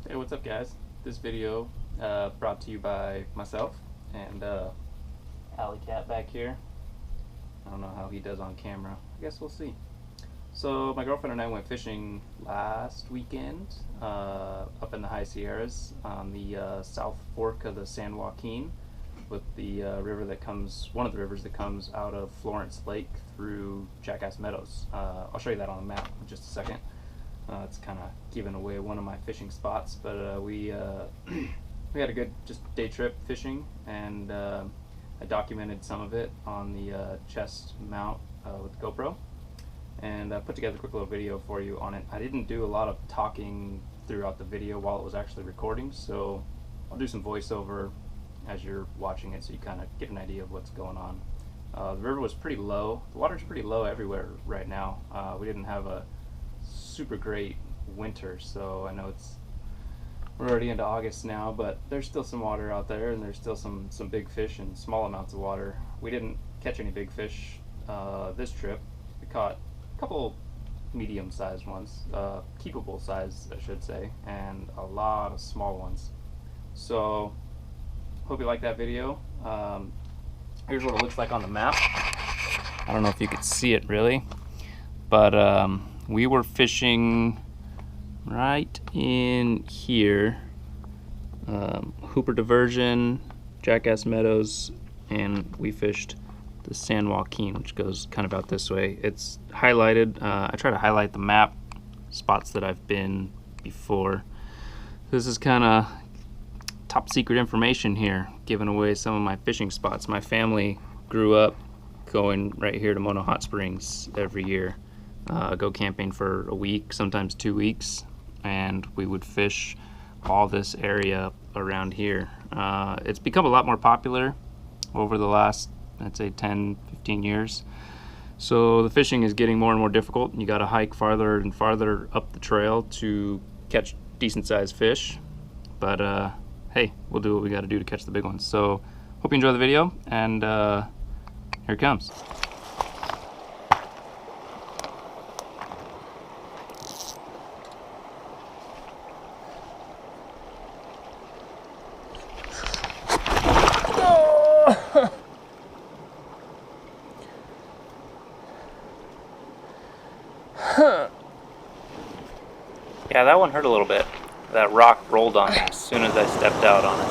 Hey, what's up, guys? This video brought to you by myself and Alley Cat back here. I don't know how he does on camera. I guess we'll see. So my girlfriend and I went fishing last weekend up in the high Sierras on the south fork of the San Joaquin, with the river that comes, one of the rivers that comes out of Florence Lake through Jackass Meadows. I'll show you that on the map in just a second. It's kind of giving away one of my fishing spots, but we we had a good just day trip fishing, and I documented some of it on the chest mount with GoPro, and I put together a quick little video for you on it. I didn't do a lot of talking throughout the video while it was actually recording, so I'll do some voiceover as you're watching it so you kind of get an idea of what's going on. The river was pretty low. The water's pretty low everywhere right now. We didn't have a super great winter, so I know we're already into August now, but there's still some water out there, and there's still some big fish and small amounts of water. We didn't catch any big fish this trip. We caught a couple medium-sized ones, keepable size, I should say, and a lot of small ones. So hope you like that video. Here's what it looks like on the map. I don't know if you could see it really, but we were fishing right in here, Hooper Diversion, Jackass Meadows, and we fished the San Joaquin, which goes kind of out this way. It's highlighted. I try to highlight the map spots that I've been before. This is kind of top secret information here, giving away some of my fishing spots. My family grew up going right here to Mono Hot Springs every year. Go camping for a week, sometimes 2 weeks, and we would fish all this area around here. It's become a lot more popular over the last, I'd say, 10-15 years. So the fishing is getting more and more difficult. You got to hike farther and farther up the trail to catch decent sized fish. But hey, we'll do what we got to do to catch the big ones. So hope you enjoy the video, and here it comes. Yeah, that one hurt a little bit. That rock rolled on me as soon as I stepped out on it.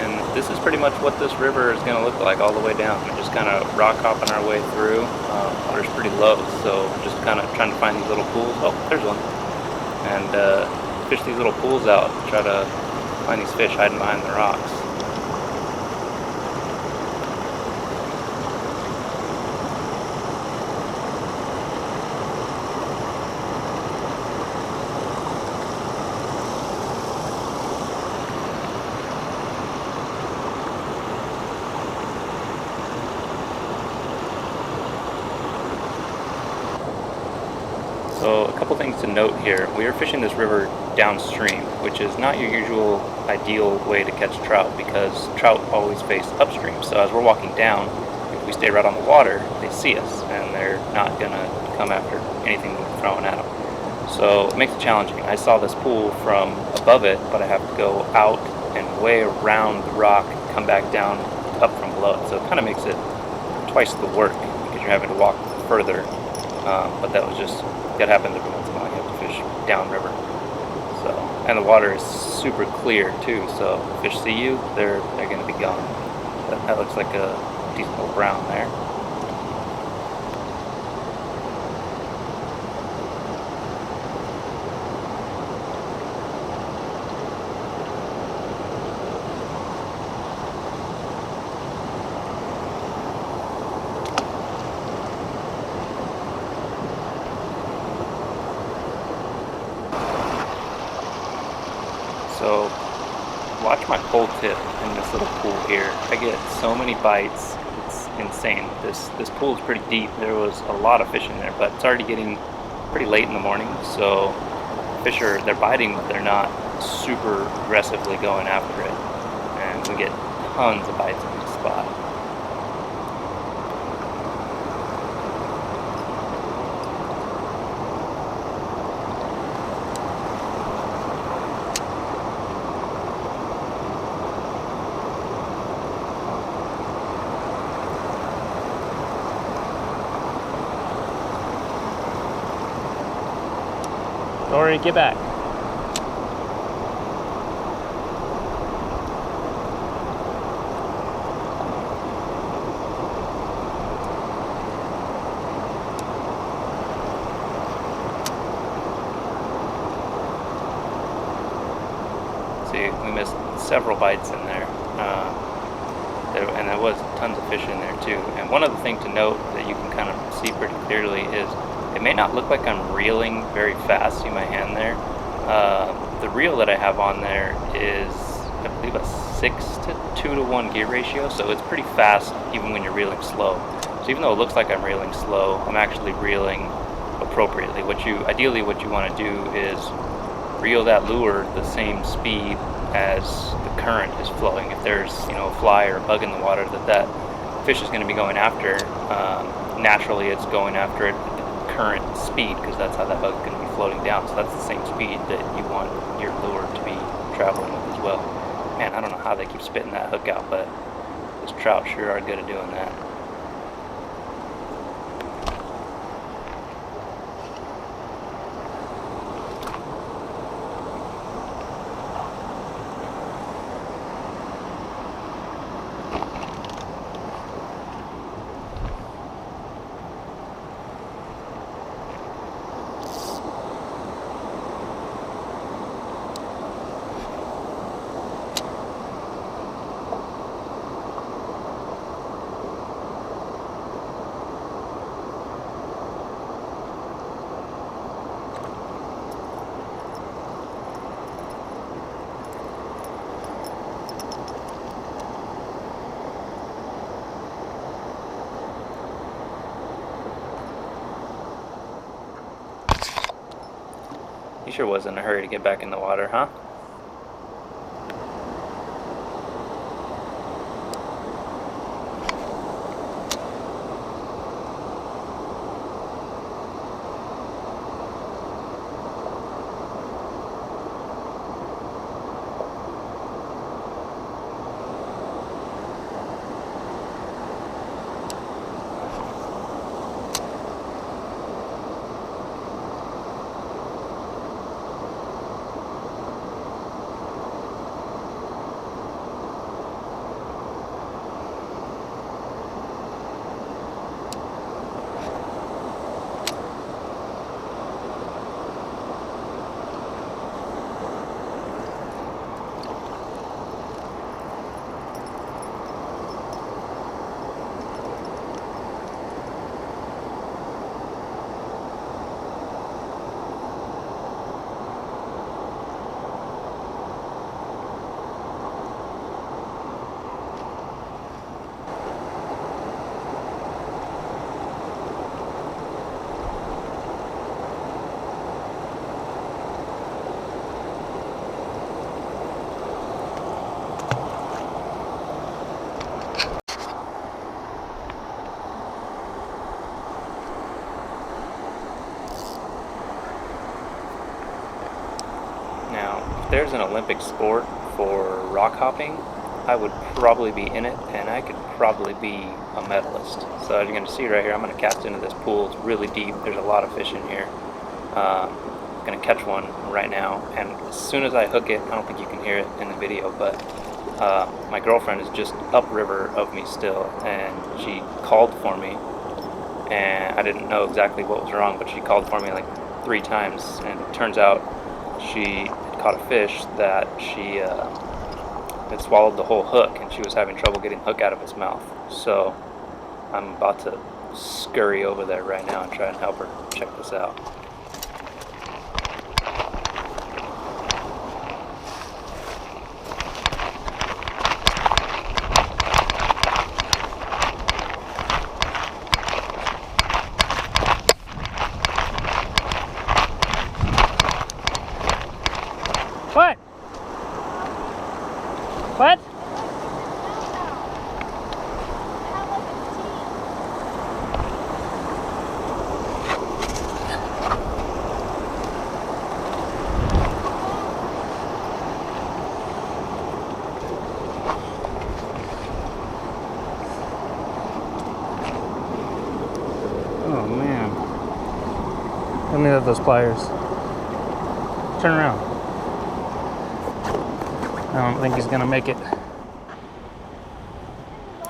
And this is pretty much what this river is going to look like all the way down. We're just kind of rock hopping our way through. Water's pretty low, so we're just kind of trying to find these little pools. Oh, there's one. And fish these little pools out, try to find these fish hiding behind the rocks. So a couple things to note here. We are fishing this river downstream, which is not your usual ideal way to catch trout, because trout always face upstream. So as we're walking down, if we stay right on the water, they see us, and they're not going to come after anything we're throwing at them. So it makes it challenging. I saw this pool from above it, but I have to go out and way around the rock, come back down up from below it. So it kind of makes it twice the work, because you're having to walk further. But that happens every once in a while. You have to fish downriver. So, and the water is super clear too. So if fish see you, they're going to be gone. That looks like a decent little brown there. So watch my pole tip in this little pool here. I get so many bites, it's insane. This pool is pretty deep. There was a lot of fish in there, but it's already getting pretty late in the morning, so they're biting, but they're not super aggressively going after it. And we get tons of bites in this spot. Rory, get back. See, we missed several bites in there. And there was tons of fish in there too. And one other thing to note that you can kind of see pretty clearly is it may not look like I'm reeling very fast. See my hand there? The reel that I have on there is, I believe, a 6-to-2-to-1 gear ratio, so it's pretty fast even when you're reeling slow. So even though it looks like I'm reeling slow, I'm actually reeling appropriately. Ideally what you want to do is reel that lure the same speed as the current is flowing. If there's a fly or a bug in the water that fish is going to be going after, naturally it's going after it at the current speed, because that's how that bug is going to be floating down. So that's the same speed that you want your lure to be traveling with as well. Man, I don't know how they keep spitting that hook out, but those trout sure are good at doing that. He sure was in a hurry to get back in the water, huh? If there's an Olympic sport for rock hopping, I would probably be in it, and I could probably be a medalist. So as you're going to see right here, I'm going to cast into this pool. It's really deep. There's a lot of fish in here. I'm going to catch one right now, and as soon as I hook it, I don't think you can hear it in the video, but my girlfriend is just upriver of me still, and she called for me, and I didn't know exactly what was wrong, but she called for me like 3 times, and it turns out she had caught a fish that she had swallowed the whole hook, and she was having trouble getting the hook out of its mouth. So I'm about to scurry over there right now and try and help her check this out. What? What? Oh man. Let me have those pliers. Turn around. I don't think he's gonna make it.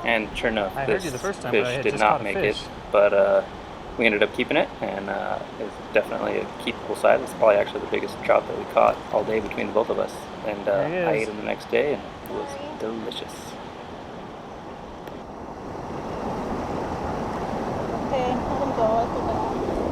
And sure enough, this fish did not make it, but we ended up keeping it, and it's definitely a keepable size. It's probably actually the biggest trout that we caught all day between the both of us. And I ate him the next day, and it was delicious.